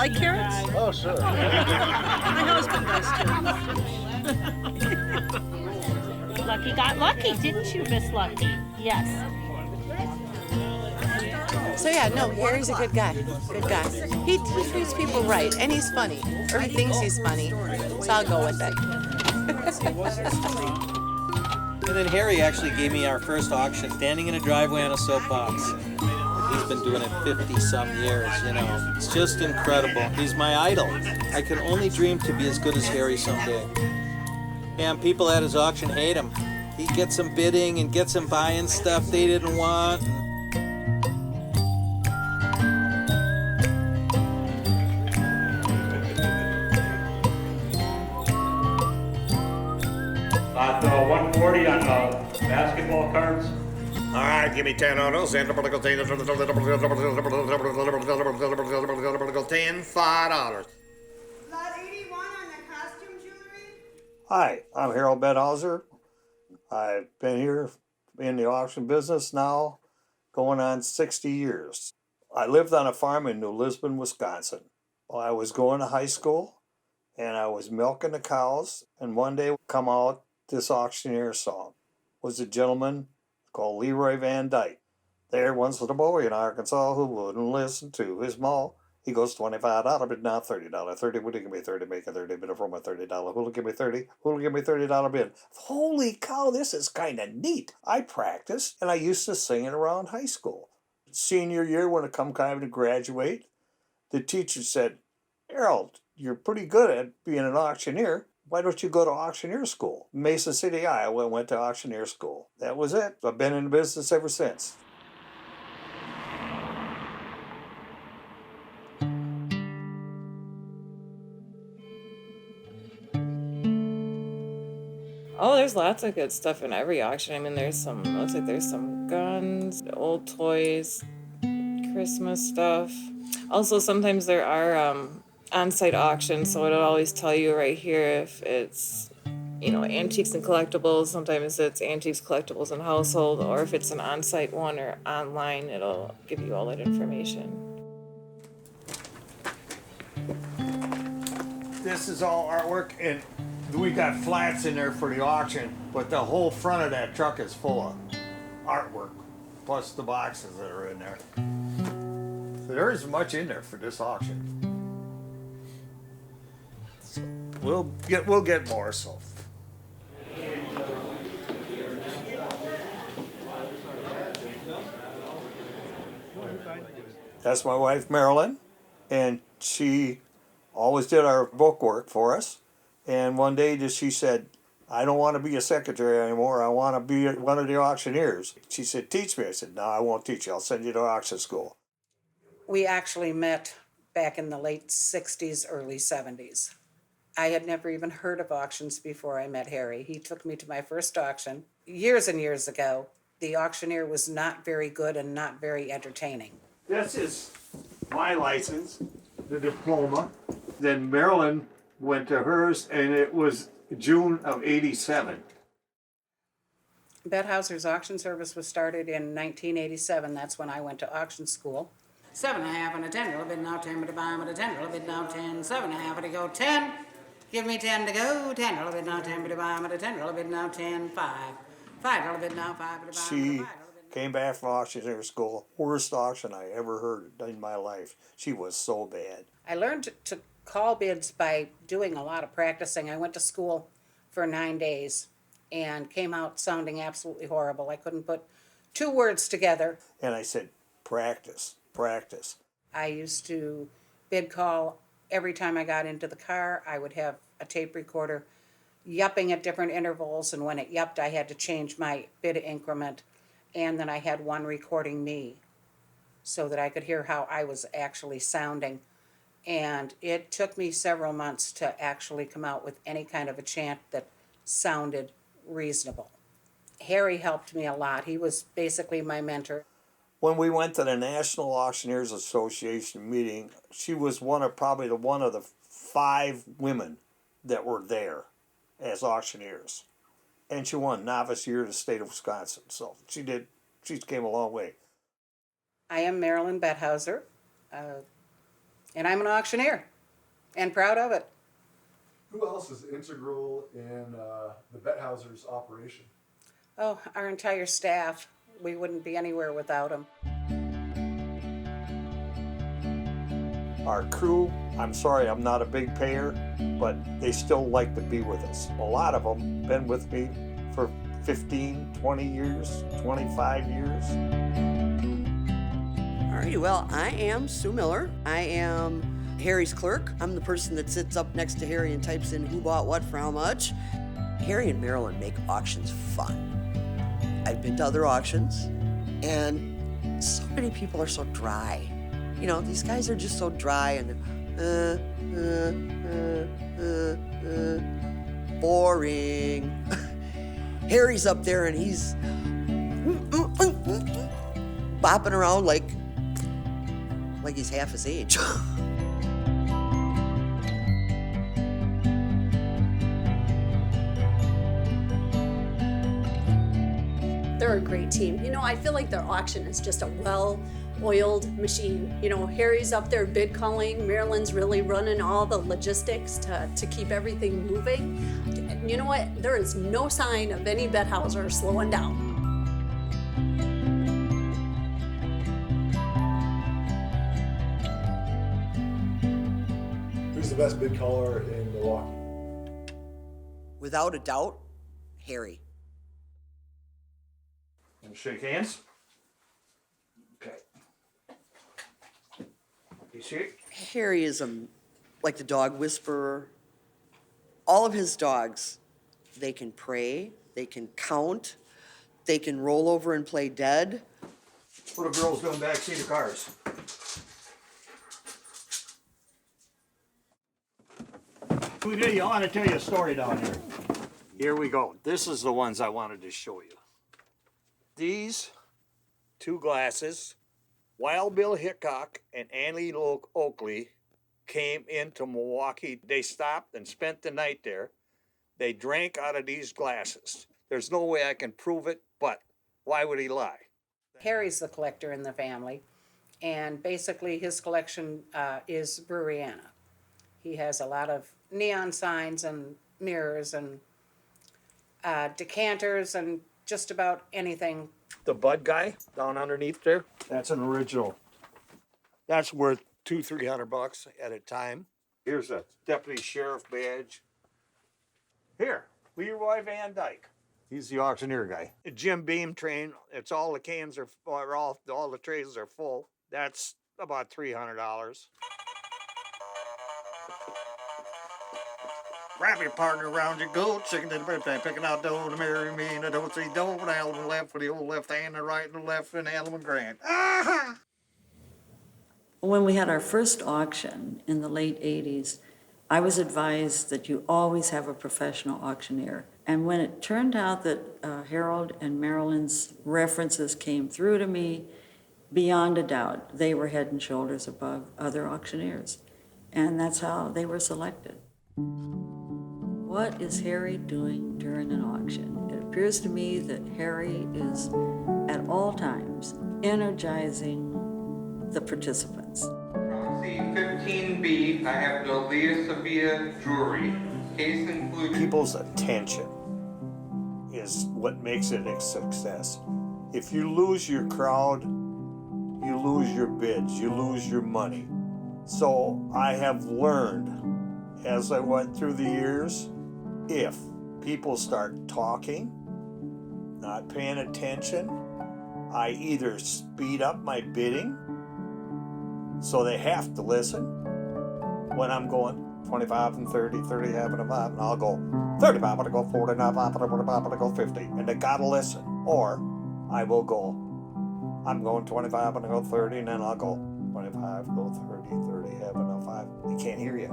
like carrots? Oh, sure. My husband does too. Lucky got lucky, didn't you, Miss Lucky? Yes. So yeah, no, Harry's a good guy. Good guy. He treats people right, and he's funny, or he thinks he's funny. So I'll go with it. And then Harry actually gave me our first auction, standing in a driveway on a soapbox. He's been doing it 50-some years, you know. It's just incredible. He's my idol. I can only dream to be as good as Harry someday. And people at his auction hate him. He gets them bidding and gets them buying stuff they didn't want. I throw 140 on basketball cards. All right, give me 10 autos and $10, $5. Lot 81 on the costume jewelry. Hi, I'm Harold Betthauser. I've been here in the auction business now going on 60 years. I lived on a farm in New Lisbon, Wisconsin. I was going to high school and I was milking the cows, and one day come out this auctioneer song. Was a gentleman called Leroy Van Dyke. There once was a boy in Arkansas who wouldn't listen to his ma. He goes $25, but now $30. 30, would you give me 30, make a 30 bid from a $30. Who'll give me 30? Who'll give me $30 bid? Holy cow, this is kind of neat. I practiced, and I used to sing it around high school. Senior year, when it come time to graduate, the teacher said, Harold, you're pretty good at being an auctioneer. Why don't you go to auctioneer school? Mason City, Iowa, went to auctioneer school. That was it. I've been in the business ever since. Oh, there's lots of good stuff in every auction. I mean, looks like there's some guns, old toys, Christmas stuff. Also, sometimes there are on-site auctions, so it'll always tell you right here if it's, antiques and collectibles. Sometimes it's antiques, collectibles, and household, or if it's an on-site one or online, it'll give you all that information. This is all artwork, and we got flats in there for the auction, but the whole front of that truck is full of artwork, plus the boxes that are in there. So there isn't much in there for this auction. So we'll get more. So that's my wife Marilyn, and she always did our book work for us. And one day she said, I don't want to be a secretary anymore. I want to be one of the auctioneers. She said, teach me. I said, no, I won't teach you. I'll send you to auction school. We actually met back in the late 60s, early 70s. I had never even heard of auctions before I met Harry. He took me to my first auction years and years ago. The auctioneer was not very good and not very entertaining. This is my license, the diploma. Then Marilyn went to hers, and it was June of '87. Betthauser's auction service was started in 1987. That's when I went to auction school. 7.5 and a 10, a bid now 10, but a buy and a 10, a bid now 10, 7.5 and a go 10. Give me 10 to go, 10, a bid now 10, but a buy and a 10, a bid now 10, 5. $5 bid now 5, but a buy. She came back from auctioneer school. Worst auction I ever heard in my life. She was so bad. I learned to call bids by doing a lot of practicing. I went to school for 9 days and came out sounding absolutely horrible. I couldn't put two words together. And I said, practice, practice. I used to bid call every time I got into the car. I would have a tape recorder yupping at different intervals, and when it yupped, I had to change my bid increment, and then I had one recording me so that I could hear how I was actually sounding. And it took me several months to actually come out with any kind of a chant that sounded reasonable. Harry helped me a lot. He was basically my mentor. When we went to the National Auctioneers Association meeting, she was one of the 5 women that were there as auctioneers. And she won Novice Year of the state of Wisconsin. So she came a long way. I am Marilyn Betthauser. And I'm an auctioneer and proud of it. Who else is integral in the Betthauser's operation? Oh, our entire staff. We wouldn't be anywhere without them. Our crew, I'm sorry I'm not a big payer, but they still like to be with us. A lot of them been with me for 15, 20 years, 25 years. All right, well, I am Sue Miller. I am Harry's clerk. I'm the person that sits up next to Harry and types in who bought what for how much. Harry and Marilyn make auctions fun. I've been to other auctions, and so many people are so dry. You know, these guys are just so dry and boring. Harry's up there and he's bopping around like he's half his age. They're a great team. You know, I feel like their auction is just a well-oiled machine. You know, Harry's up there bid calling, Marilyn's really running all the logistics to keep everything moving. And you know what? There is no sign of any Betthauser slowing down. Who's the best bid caller in Milwaukee? Without a doubt, Harry. And shake hands. Okay. You see it? Harry is like the dog whisperer. All of his dogs, they can pray, they can count, they can roll over and play dead. What are girls doing backseat of cars? I want to tell you a story down here. Here we go. This is the ones I wanted to show you. These two glasses, Wild Bill Hickok and Annie Oakley came into Milwaukee. They stopped and spent the night there. They drank out of these glasses. There's no way I can prove it, but why would he lie? Harry's the collector in the family, and basically his collection is Breweriana. He has a lot of neon signs and mirrors and decanters and just about anything. The Bud guy down underneath there, that's an original. That's worth $200-300 at a time. Here's a deputy sheriff badge. Here, Leroy Van Dyke. He's the auctioneer guy. A Jim Beam train. It's all the cans are all the trays are full. That's about $300. Wrap your partner around your goat, singing to the birthday, picking out dough to marry me, and I don't see dough, and Alvin left for the old left hand, the right and the left, and Alvin Grant. Ah! When we had our first auction in the late 80s, I was advised that you always have a professional auctioneer. And when it turned out that Harold and Marilyn's references came through to me, beyond a doubt, they were head and shoulders above other auctioneers. And that's how they were selected. What is Harry doing during an auction? It appears to me that Harry is, at all times, energizing the participants. Proxy 15B, I have Delia Sevilla jewelry. Case includes... People's attention is what makes it a success. If you lose your crowd, you lose your bids, you lose your money. So I have learned as I went through the years, if people start talking, not paying attention, I either speed up my bidding, so they have to listen. When I'm going 25 and 30, 30 having a 5, and I'll go 35, I'm gonna go 49, I'm gonna go 50, and they gotta listen. Or I will go, I'm going 25, I'm gonna go 30, and then I'll go 25, go 30, 30, having a 5. They can't hear you.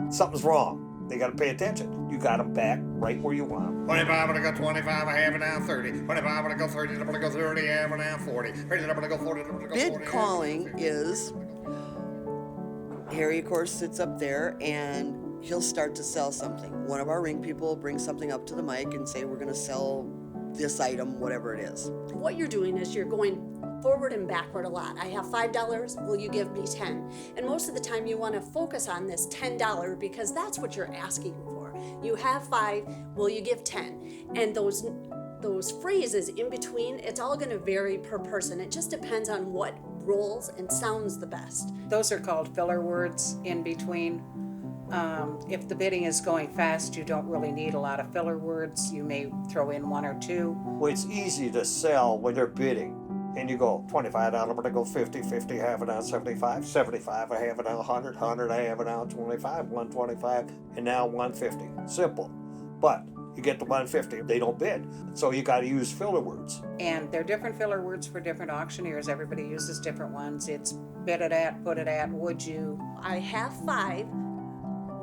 Something's wrong. They got to pay attention. You got them back right where you want them. 25, I'm gonna go 25, I have it down 30. 25, I'm gonna go 30, I'm gonna go 30, I have it down 40. 30, I'm gonna go 40, I'm gonna go 40. Bid calling is, Harry, of course, sits up there and he'll start to sell something. One of our ring people will bring something up to the mic and say, we're gonna sell this item, whatever it is. What you're doing is you're going forward and backward a lot. I have $5, will you give me 10? And most of the time you want to focus on this $10 because that's what you're asking for. You have 5, will you give 10? And those phrases in between, it's all going to vary per person. It just depends on what rolls and sounds the best. Those are called filler words in between. If the bidding is going fast, you don't really need a lot of filler words. You may throw in 1 or 2. Well, it's easy to sell when they're bidding. And you go, $25, I'm gonna go 50, 50, half an ounce, 75, 75, I have it on 100, 100, I have it on 25, 125, and now 150. Simple. But you get to 150, they don't bid. So you gotta use filler words. And they're different filler words for different auctioneers. Everybody uses different ones. It's bid it at, put it at, would you? I have 5,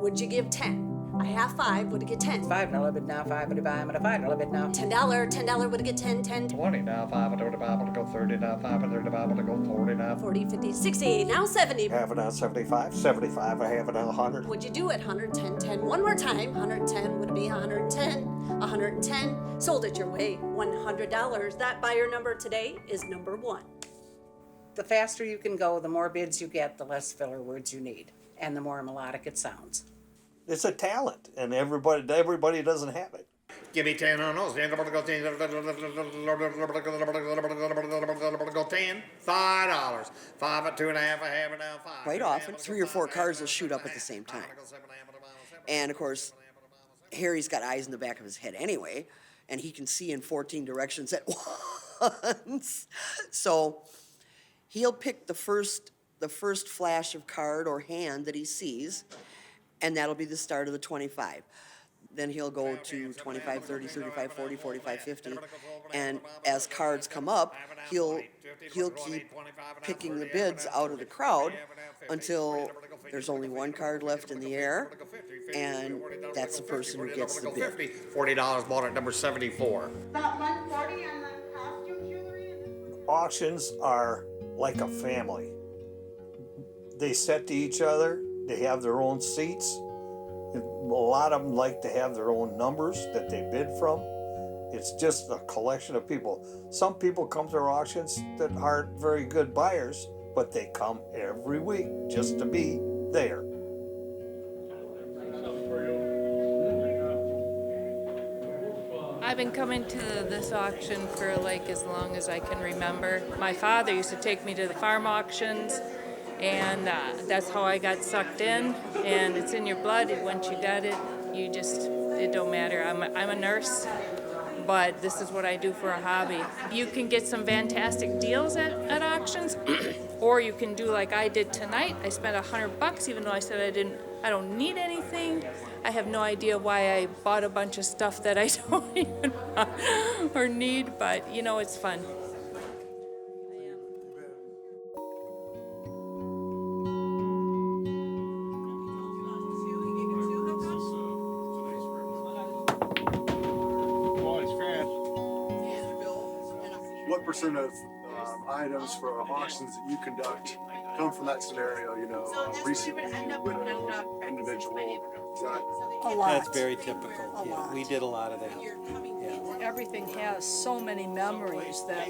would you give 10? I have 5, would you get 10? $5 bid now, 5 would buy, I'm at a $5 bid now. $10, would you get 10, 10? 20 now, 5, I'm gonna go 30 now, 5, I'm gonna go 40 now. 40, 50, 60, now 70. Have it on 75, 75, I have it on 100. Would you do it? 110, 10. One more time. 110 would be 110. 110. Sold it your way. $100. That buyer number today is number 1. The faster you can go, the more bids you get, the less filler words you need, and the more melodic it sounds. It's a talent, and everybody doesn't have it. Give me 10 on those. Go 10. $5. 5 at 2.5. I have it now. 5. Quite often, 3 or 4 cars will shoot up at the same time. And of course, Harry's got eyes in the back of his head anyway, and he can see in 14 directions at once. So he'll pick the first flash of card or hand that he sees, and that'll be the start of the 25. Then he'll go to 25, 30, 35, 40, 45, 50. And as cards come up, he'll keep picking the bids out of the crowd until there's only 1 card left in the air, and that's the person who gets the bid. $40 bought at number 74. About 140 on the costume jewelry. Auctions are like a family. They sit to each other, they have their own seats. A lot of them like to have their own numbers that they bid from. It's just a collection of people. Some people come to our auctions that aren't very good buyers, but they come every week just to be there. I've been coming to this auction for like as long as I can remember. My father used to take me to the farm auctions, and that's how I got sucked in. And it's in your blood. Once you got it, it don't matter. I'm a nurse, but this is what I do for a hobby. You can get some fantastic deals at auctions, or you can do like I did tonight. I spent $100, even though I said I don't need anything. I have no idea why I bought a bunch of stuff that I don't even want or need, but it's fun. What percent of items for auctions that you conduct come from that scenario? Recently with an individual. A lot. That's very typical. Yeah, we did a lot of that. Yeah. Everything has so many memories that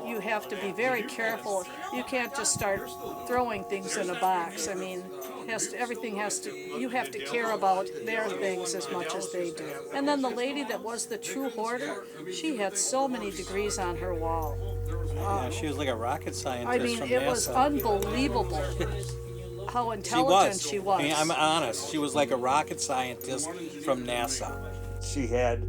you have to be very careful. You can't just start throwing things in a box. I mean, you have to care about their things as much as they do. And then the lady that was the true hoarder, she had so many degrees on her wall. Yeah, she was like a rocket scientist I mean, from it NASA. was unbelievable how intelligent she was. I mean, I'm honest. She was like a rocket scientist from NASA. She had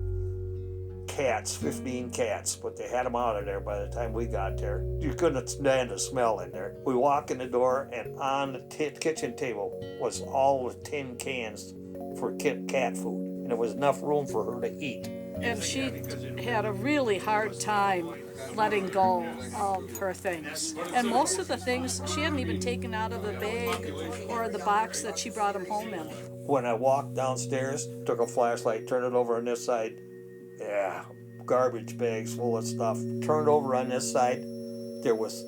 cats, 15 cats, but they had them out of there by the time we got there. You couldn't stand the smell in there. We walk in the door, and on the kitchen table was all the tin cans for cat food, and there was enough room for her to eat. And she had a really hard time letting go of her things. And most of the things she hadn't even taken out of the bag or the box that she brought them home in. When I walked downstairs, took a flashlight, turned it over on this side, garbage bags full of stuff. Turned over on this side, there was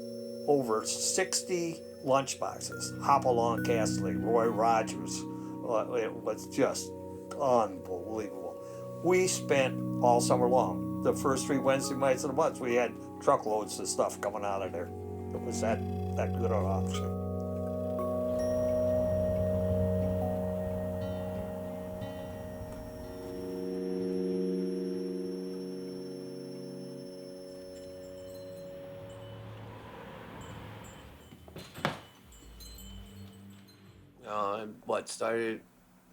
over 60 lunch boxes. Hopalong Castley, Roy Rogers. It was just unbelievable. We spent all summer long the first 3 Wednesday nights of the month, we had truckloads of stuff coming out of there. It was that good an auction. Started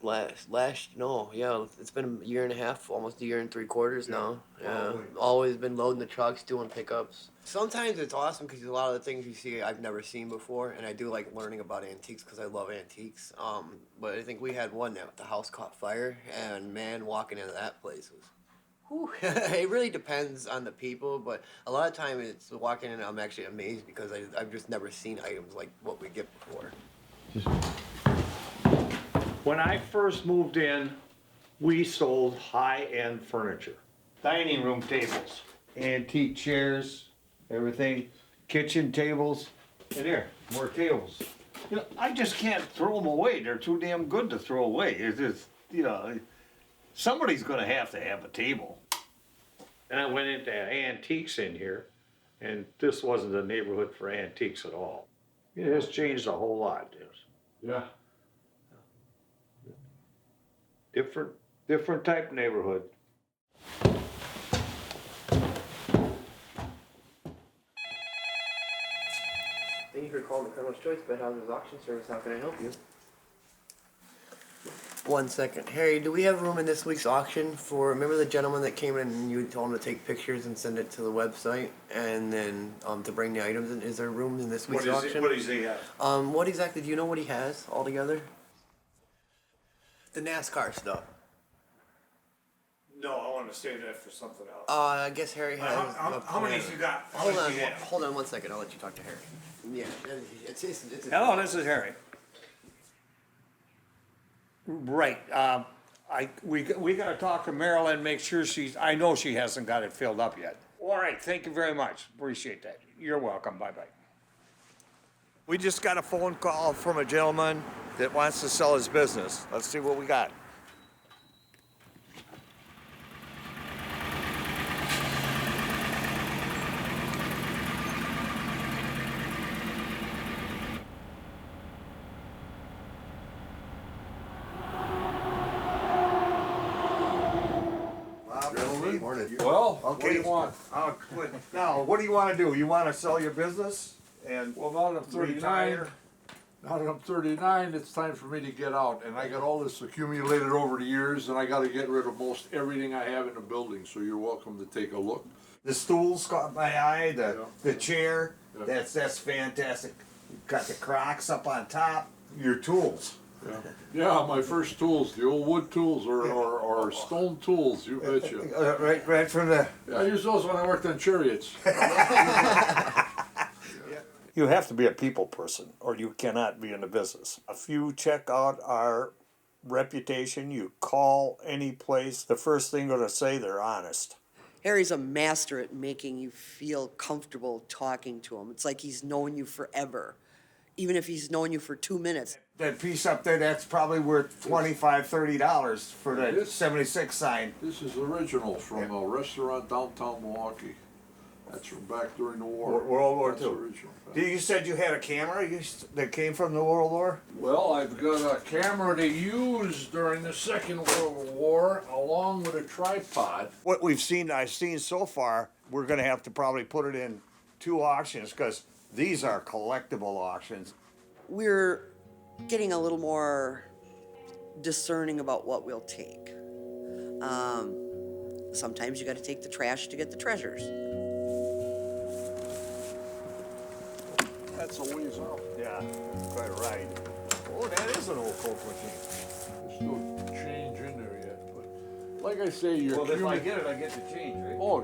it's been a year and a half, almost a year and 3/4 now. Yeah, always been loading the trucks, doing pickups. Sometimes it's awesome because a lot of the things you see I've never seen before, and I do like learning about antiques because I love antiques. But I think we had one that the house caught fire, and man, walking into that place was. Whew. It really depends on the people, but a lot of time it's walking in. I'm actually amazed because I've just never seen items like what we get before. When I first moved in, we sold high-end furniture. Dining room tables, antique chairs, everything, kitchen tables, and there, more tables. You know, I just can't throw them away. They're too damn good to throw away. It's just, you know, somebody's gonna have to have a table. And I went into antiques in here, and this wasn't a neighborhood for antiques at all. It has changed a whole lot. Yeah. Different type of neighborhood. Thank you for calling the Colonel's Choice Betthauser's Auction Service. How can I help you? 1 second. Harry, do we have room in this week's auction for, remember the gentleman that came in and you told him to take pictures and send it to the website and then to bring the items in? Is there room in this week's auction? What does he have? What exactly, do you know what he has altogether? The NASCAR stuff. No, I want to save that for something else. I guess Harry has. How many you got? Hold on 1 second. I'll let you talk to Harry. Yeah, it's Hello, this is Harry. Right. We got to talk to Marilyn, make sure I know she hasn't got it filled up yet. All right, thank you very much. Appreciate that. You're welcome. Bye-bye. We just got a phone call from a gentleman that wants to sell his business. Let's see what we got. Well, what do you want? Now, what do you want to do? You want to sell your business and Well, now that I'm 39, retire? now that I'm 39, it's time for me to get out. And I got all this accumulated over the years, and I got to get rid of most everything I have in the building. So you're welcome to take a look. The stools caught my eye. The chair. Yeah. That's fantastic. Got the Crocs up on top. Your tools. Yeah, my first tools, the old wood tools or stone tools, you betcha. Right from the. Yeah, I used those when I worked on chariots. You have to be a people person, or you cannot be in the business. If you check out our reputation, you call any place, the first thing they're going to say, they're honest. Harry's a master at making you feel comfortable talking to him. It's like he's known you forever, even if he's known you for 2 minutes. That piece up there, that's probably worth $25, $30 for that 76 sign. This is original from a restaurant downtown Milwaukee. That's from back during the war. World War That's II. original. You said you had a camera that came from the World War? Well, I've got a camera they used during the Second World War, along with a tripod. What I've seen so far, we're going to have to probably put it in 2 auctions because these are collectible auctions. We're getting a little more discerning about what we'll take. Sometimes you got to take the trash to get the treasures. That's a ways out. Yeah, quite right. Oh, that is an old Coke machine. There's no change in there yet, but like I say, you're. Well, if I get it, I get the change, right? Oh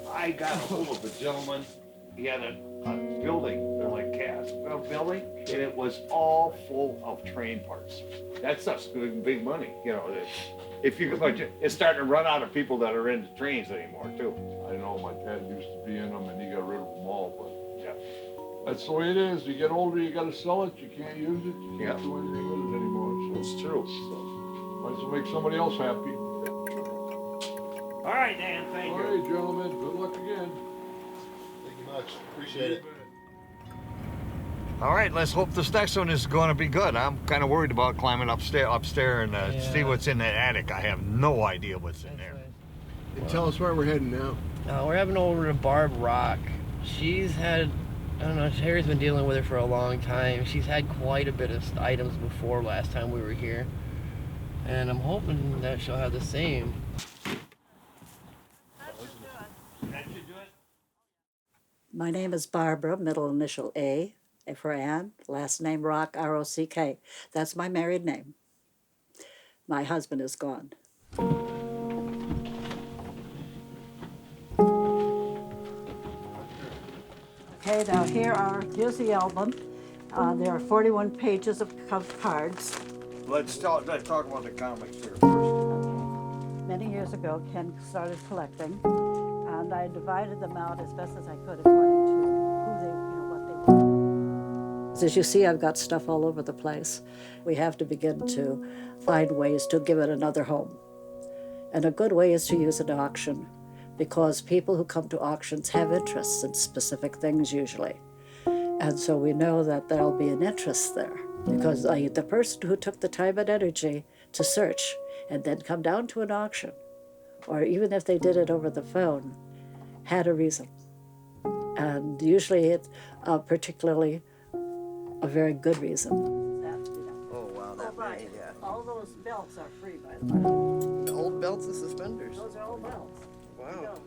yeah. I got a hold of a gentleman. He had a building, they're like cast, a building, and it was all full of train parts. That stuff's big money, you know. If you it's starting to run out of people that are into trains anymore too. I know my dad used to be in them, and he got rid of them all. But yeah, that's the way it is. You get older, you got to sell it. You can't use it. You can't do anything with it anymore. So it's true. So, Might as well make somebody else happy. All right, Dan, thank you. All right, gentlemen, good luck again. Thank you much. Appreciate it. All right, let's hope this next one is going to be good. I'm kind of worried about climbing upstairs and see what's in that attic. I have no idea what's in there. And tell us where we're heading now. We're having over to Barb Rock. She's had, I don't know, Harry's been dealing with her for a long time. She's had quite a bit of items before last time we were here. And I'm hoping that she'll have the same. My name is Barbara, middle initial A for Ann, last name Rock, R-O-C-K. That's my married name. My husband is gone. Okay, now here's the album. There are 41 pages of cards. Let's talk about the comics here first. Many years ago, Ken started collecting, and I divided them out as best as I could according to who they, what they wanted. As you see, I've got stuff all over the place. We have to begin to find ways to give it another home. And a good way is to use an auction, because people who come to auctions have interests in specific things usually. And so we know that there'll be an interest there, because the person who took the time and energy to search and then come down to an auction, or even if they did it over the phone, had a reason. And usually it's particularly a very good reason. Oh, wow, that many, yeah. All those belts are free, by the way. The old belts and suspenders. Those are old belts. Wow. Yeah.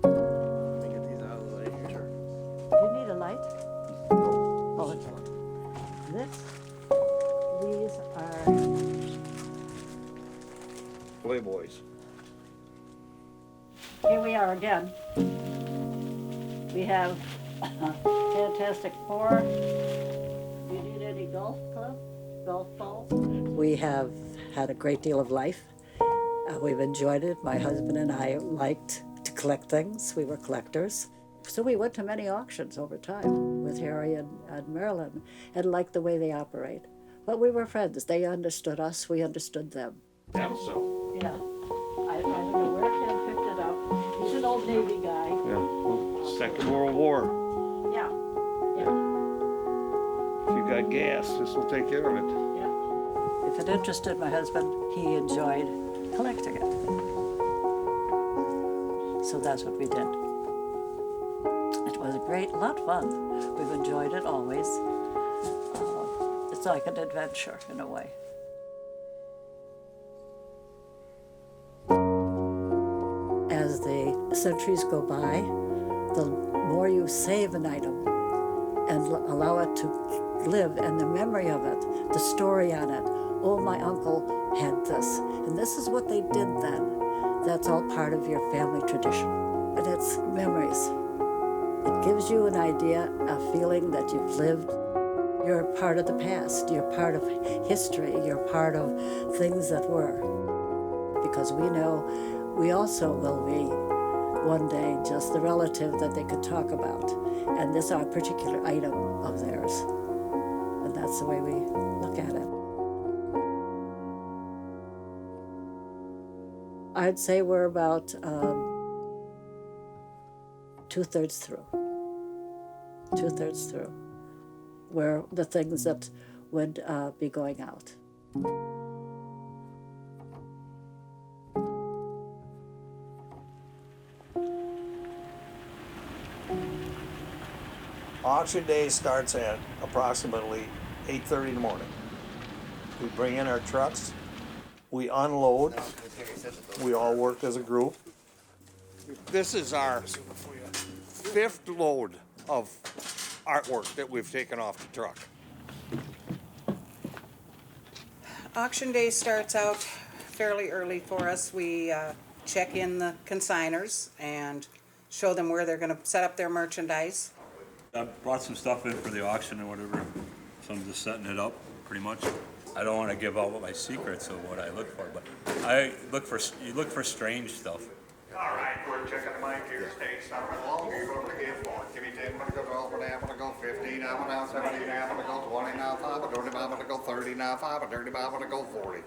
Let me get these out of the way here. Do you need a light? Oh, it's on. These are Playboys. Here we are again. We have Fantastic Four. Do you need any golf balls? We have had a great deal of life. We've enjoyed it. My husband and I liked to collect things. We were collectors. So we went to many auctions over time with Harry and Marilyn and liked the way they operate. But we were friends. They understood us. We understood them. That'll sell. Yeah. I don't know where Ken picked it up. He's an old Navy guy. Yeah, well, Second World War. Yeah. Yeah. If you got gas, this will take care of it. Yeah. If it interested my husband, he enjoyed collecting it. So that's what we did. It was a lot of fun. We've enjoyed it always. It's like an adventure in a way. As the centuries go by, the more you save an item and allow it to live, and the memory of it, the story on it. Oh, my uncle had this, and this is what they did then. That's all part of your family tradition, and it's memories. It gives you an idea, a feeling that you've lived. You're part of the past, you're part of history, you're part of things that were. Because we know we also will be one day just the relative that they could talk about. And this is our particular item of theirs. And that's the way we look at it. I'd say we're about 2/3 through. 2/3 through. Were the things that would be going out. Auction day starts at approximately 8:30 in the morning. We bring in our trucks, we unload, we all work as a group. This is our 5th load of artwork that we've taken off the truck. Auction day starts out fairly early for us. We check in the consigners and show them where they're going to set up their merchandise. I brought some stuff in for the auction or whatever, so I'm just setting it up pretty much. I don't want to give out my secrets of what I look for, but you look for strange stuff. All right, we're checking the mic here. Stage number long. You're going to give one. Give me 10, I'm going to go 12, I'm going to go 15, I'm going to go 17, I'm going to go 20, now 5, I'm going to go 30, now 5, I'm going to go 40.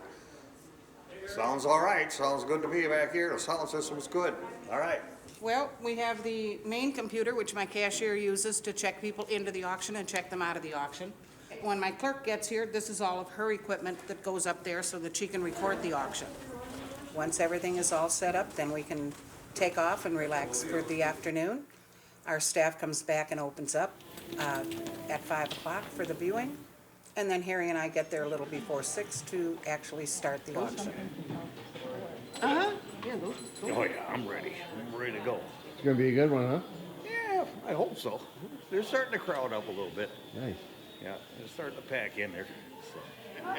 Sounds all right. Sounds good to me back here. The sound system's good. All right. Well, we have the main computer, which my cashier uses to check people into the auction and check them out of the auction. When my clerk gets here, this is all of her equipment that goes up there so that she can record the auction. Once everything is all set up, then we can take off and relax for the afternoon. Our staff comes back and opens up at 5 o'clock for the viewing. And then Harry and I get there a little before 6 to actually start the auction. Oh yeah, I'm ready. I'm ready to go. It's gonna be a good one, huh? Yeah, I hope so. They're starting to crowd up a little bit. Nice. Yeah, they're starting to pack in there. All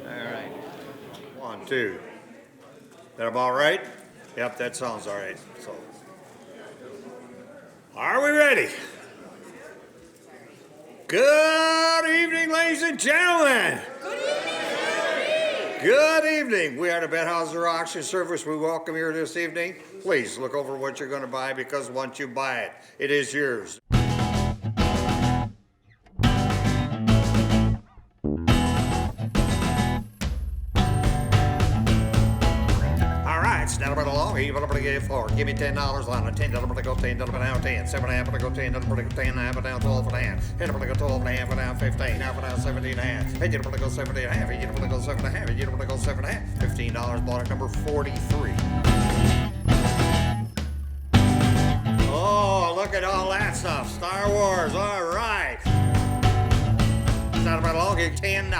right. 1, 2. That about right? Yep, that sounds all right. So, are we ready? Good evening, ladies and gentlemen. Good evening. We are the Betthauser Auction Service. We welcome you this evening. Please look over what you're going to buy, because once you buy it, it is yours. Snap it along, even up to get forward. Give me $10 on it. $10 to go 10, down 10, 7.5 to go 10, to go 10, half down 12 and a half. Head up to go 12 and a half, down 15, half down 17 and a half. Head up to go 17 and a half, head up to go 7 and a half, head up to go 7 and a half. $15 bought at number 43. Oh, look at all that stuff. Star Wars, all right. Snap it along, get $10.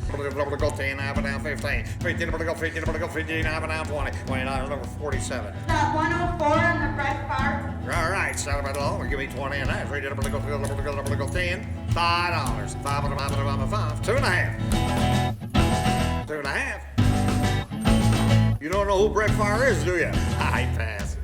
Number to go 10, half and down 15. 15 number to go 15, number to go 15, half and down 20. $20 number 47. 104 on the fresh part. All right, start about along. Give me 20 and a half. Ready number to go 10, $5. $5 5 2 and a half. 2 and a half. You don't know who Brett Farr is, do you? I pass.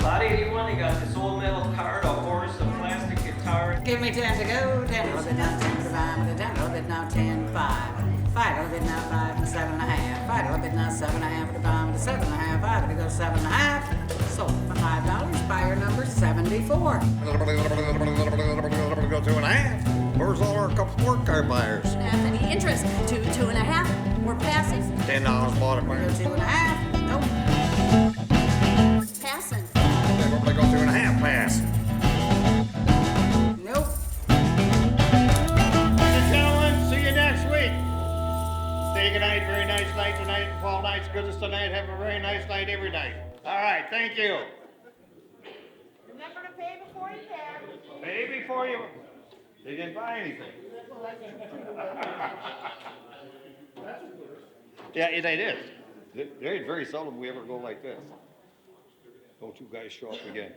Lot 81, you got this old metal card, a horse, a plastic guitar. Give me 10 to go, 10 a little bit now, 10 to 5, 10 a little bit now, 10, 5. 5 a little bit now, 5 and 7 and a half. 5 a little bit now, 7 and a half at the bottom, 7 and a half, 5 to go 7 and a half. Sold for $5, buyer number 74. Go 2 and a half. Where's all our sport car buyers? Any interest? 2 and a half. We're passive. $10 bought it. Go 2 and a half. Nope. Passing. Go 2 and a half. Pass. Nope. Ladies and gentlemen, see you next week. Stay good night. Very nice night tonight. Fall night's good as tonight. Have a very nice night every night. All right. Thank you. Remember to pay before you pay. Pay before you. They didn't buy anything. Yeah, it is. Very, very seldom we ever go like this. Don't you guys show up again.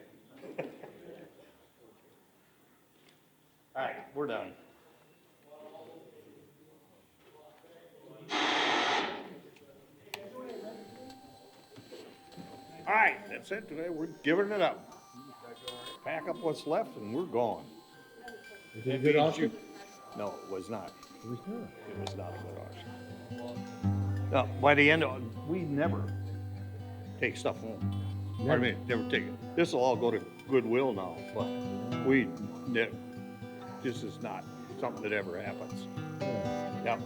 All right, we're done. All right, that's it today. We're giving it up. Pack up what's left and we're gone. Was it a good auction? No, it was not. It was not. It was not a good auction. No, by the end of we never take stuff home. I mean, never take it. This will all go to Goodwill now, but we never. This is not something that ever happens. Yep.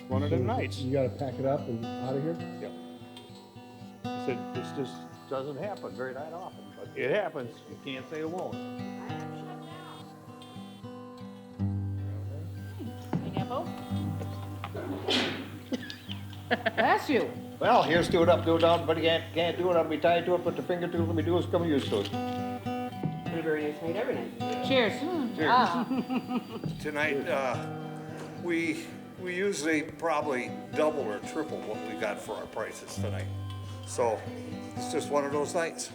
One of them nights. You gotta pack it up and out of here? Yep. I said, this just doesn't happen very that often, but it happens. You can't say it won't. Bless you. Well, here's do it up, do it down, but you can't do it. I'll be tied to it, but the finger to let me do is come used to it. Very nice night every night. Cheers. Cheers. Ah. Tonight, we usually probably double or triple what we got for our prices tonight. So it's just one of those nights.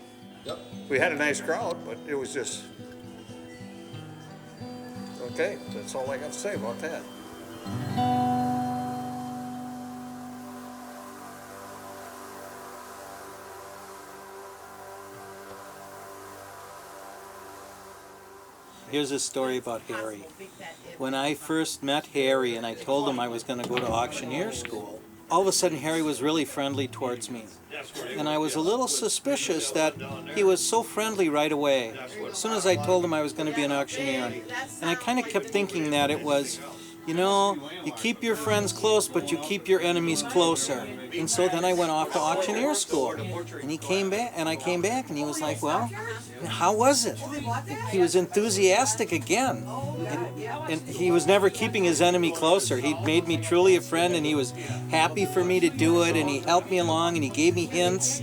Yep. We had a nice crowd, but it was just okay. That's all I got to say about that. Here's a story about Harry. When I first met Harry and I told him I was going to go to auctioneer school, all of a sudden Harry was really friendly towards me. And I was a little suspicious that he was so friendly right away, as soon as I told him I was going to be an auctioneer. And I kind of kept thinking that it was, you know, you keep your friends close, but you keep your enemies closer. And so then I went off to auctioneer school. And he came back, and I came back, and he was like, well, how was it? He was enthusiastic again. And he was never keeping his enemy closer. He made me truly a friend, and he was happy for me to do it, and he helped me along, and he gave me hints.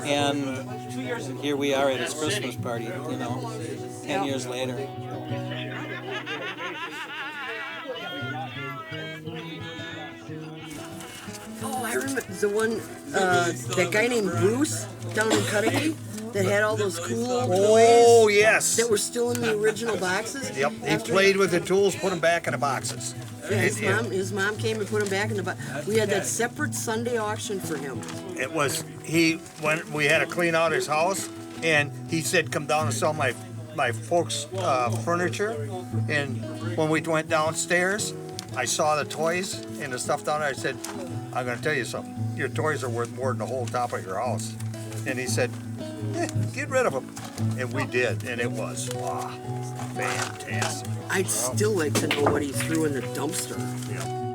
And here we are at his Christmas party, you know, 10 years later. Oh, I remember the one, that guy named Bruce down in Cudahy that had all those cool toys. Oh, yes. That were still in the original boxes. Yep, he played with the tools, put them back in the boxes. Yeah, his mom came and put them back in the box. We had that separate Sunday auction for him. It was, when we had to clean out his house, and he said, come down and sell my folks' furniture. And when we went downstairs, I saw the toys and the stuff down there. I said, I'm going to tell you something. Your toys are worth more than the whole top of your house. And he said, get rid of them. And we did, and it was, wow, fantastic. I'd still like to know what he threw in the dumpster. Yeah.